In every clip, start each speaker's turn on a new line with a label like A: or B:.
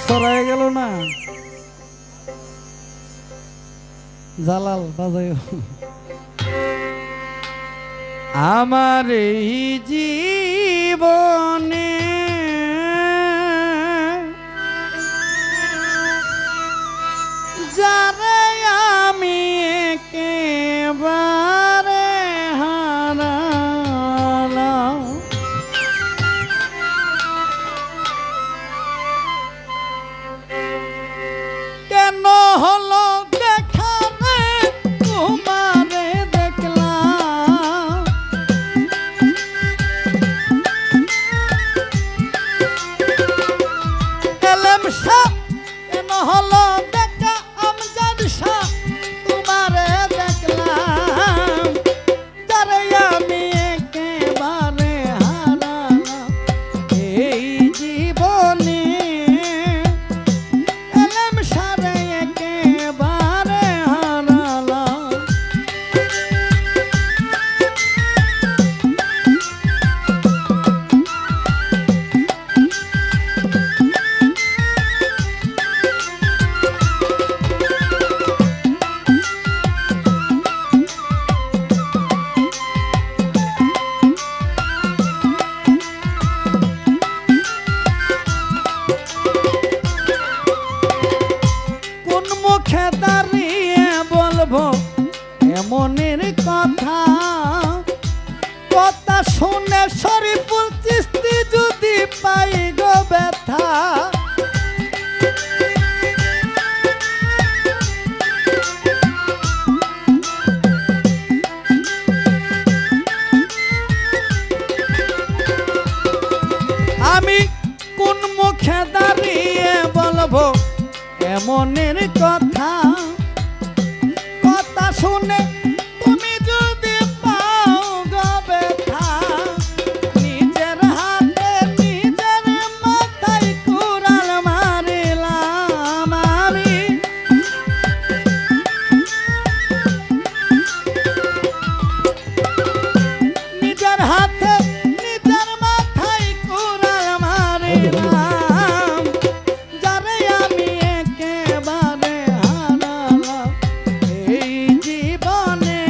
A: সরাই গেল না জালাল বাজায় আমার এই জীবনে যারে আমি একেবারে হারালাম কেন হলো দেখা রে তোমারে দেখলাম এলেম শাহ কেন হলো দেখা আমজাদ শাহ তোমারে দেখলাম যারে আমি একেবারে হারালাম এই জীবনে মুখে দাঁড়িয়ে বলবো এমনের কথা কথা শুনে শরীফুল চিশতি যদি পাই গো ব্যথা আমি কোন মুখে দাঁড়িয়ে বলবো এমনের কথা কথা শুনে তুমি যদি পাও গো ব্যথা নিজের হাতে নিজের মাথায় কুড়াল মারিলাম আমি নিজের হাতে নিজের মাথায় কুড়াল মারিলাম যারে আমি একেবারে হারালাম এই জীবনে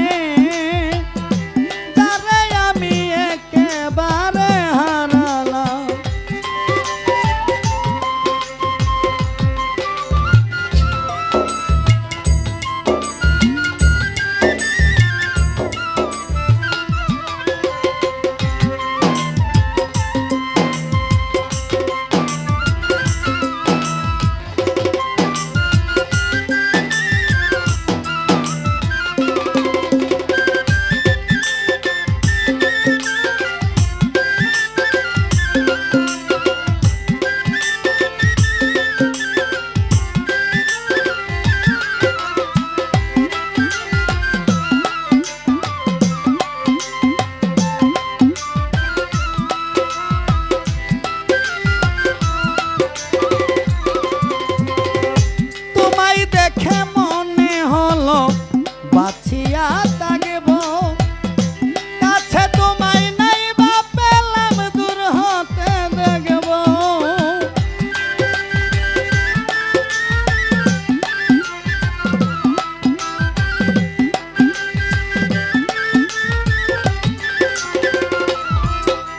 A: যারে আমি একেবারে হারালাম দেখে মনে হলো বাছিয়া থাকব কাছে তোমায় নাই বা পেলাম দূর হতে দেখব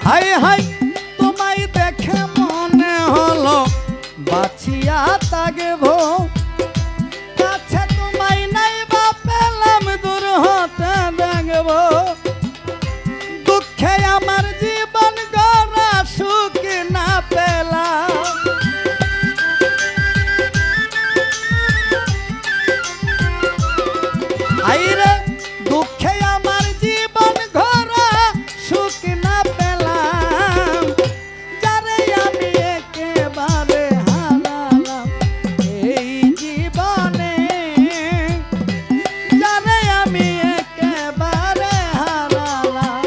A: হাই হাই তোমায় দেখে মনে হলো বাছিয়া থাকব দুঃখে আমার জীবন গড়া সুখ না পেলাম আইরে দুঃখে আমার জীবন গড়া সুখ না পেলাম যারে আমি একেবারে হারালাম এই জীবনে যারে আমি একেবারে হারালাম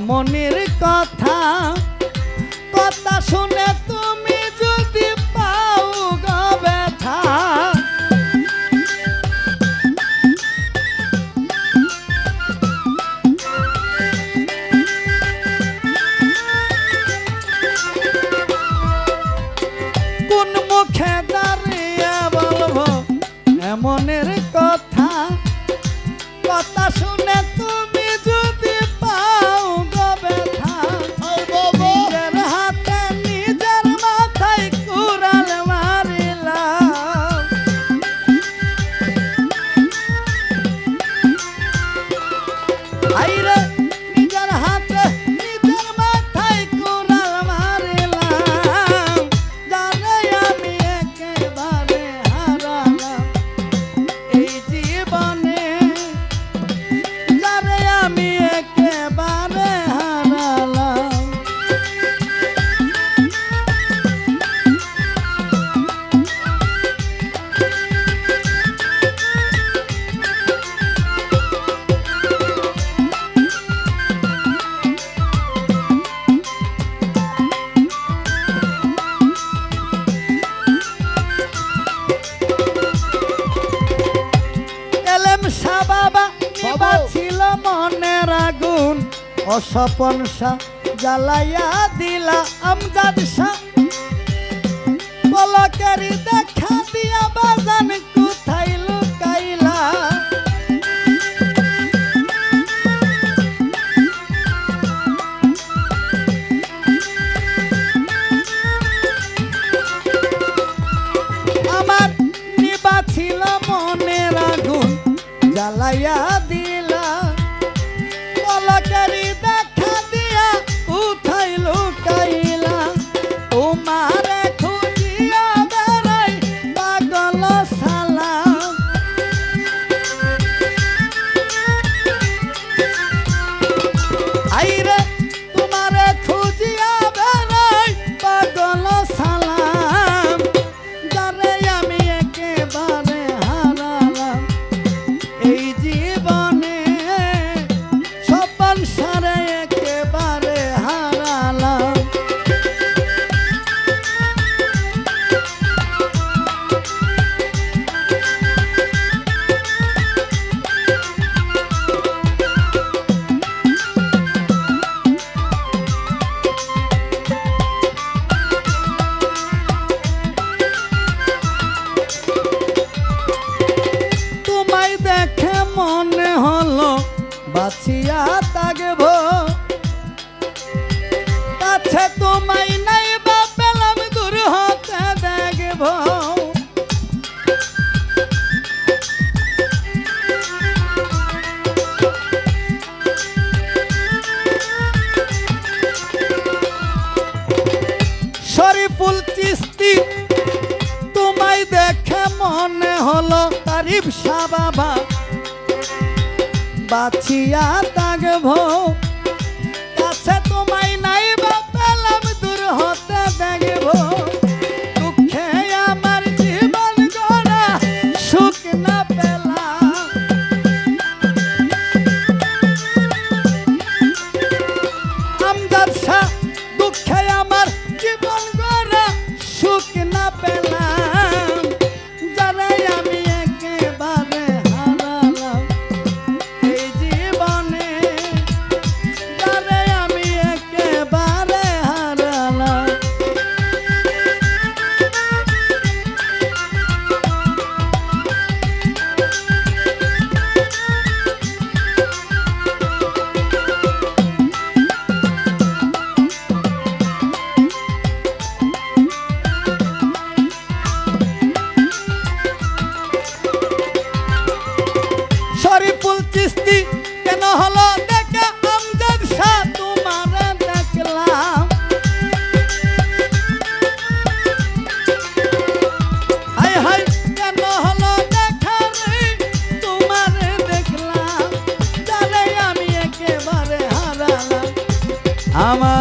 A: মনের কথা কথা শুনে তুমি যদি পাও গো ব্যথা কোন মুখে দাঁড়িয়ে বলবো এমনের কথা কথা শুনে তুমি যদি পাও গো ব্যথা নিজের হাতে নিজের মাথায় কুড়াল মারিলাম আইরে নিজের হাতে নিজের মাথায় কুড়াল মারিলাম জানে আমি একেবারে হারালাম এই জীবনে যারে আমি একেবারে হারালাম এলেম শাহ বাবা বাবা ছিল মনের আগুন অস্বপন শাহ জ্বালাইয়া দিলা আমজাদ শাহ পলকেরি দেখা দিয়া বাজান কোথায় লুকাইলা আমার নিবা ছিল মনের আগুন জ্বালাইয়া দিলা পলকেরি দেখা দিয়া কোথায় লুকাইলা তোমারে খুঁজিয়া বেড়াই পাগল সালাম আইরে তোমারে খুঁজিয়া বেড়াই পাগল সালাম যারে আমি একেবারে হারালাম এই জীবনে সপন সারে একেবারে হারালাম তোমায় দেখে মনে হলো বাঁচিয়া থাকব কাছে তোমায় নাই বা পেলাম দূর হতে দেখব শরীফুল চিশতি তোমায় দেখে মনে হলো তারিফ শাহ বাবা বাঁচিয়া থাকব কাছে তোমায় নাই বা পেলাম দূর হতে দেখব দুঃখে আমার জীবন গড়া সুখ না পেলাম আমজাদ শাহ দুঃখে আমার জীবন গড়া সুখ না পেলাম যারে আমি একেবারে হারালাম এই জীবনে যারে আমি একেবারে হারালাম শরীফুল চিশতি কেন হলো দেখে আমজাদ শাহ তোমারে দেখলাম হাই হাই কেন হলো দেখা রে তোমারে দেখলাম জানে আমি একেবারে হারালাম আমার